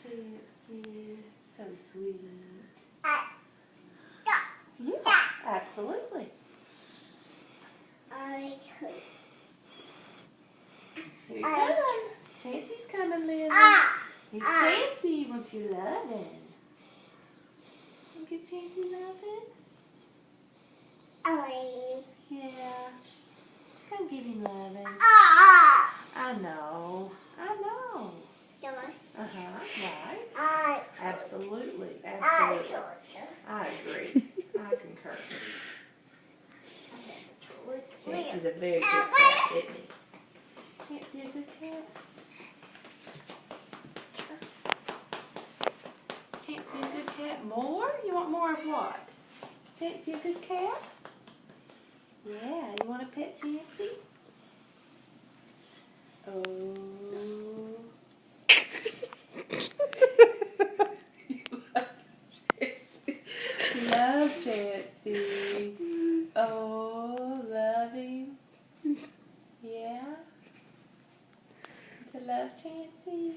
Chancey. So sweet. Yeah, Yeah, absolutely. Here he comes. Chancey's coming, Lily. Here's Chancey. Wants your loving. You give Chancey loving? Yeah. Come give him loving. I know. I know. Right. Absolutely. Absolutely. I agree. I concur. Chancey's a very good cat, isn't he? Chancey a good cat? Is Chancey a good cat? More? You want more of what? Is Chancey a good cat? Yeah. You want to pet Chancey? Oh. Love Chancey. Oh, love him. Yeah. To love Chancey.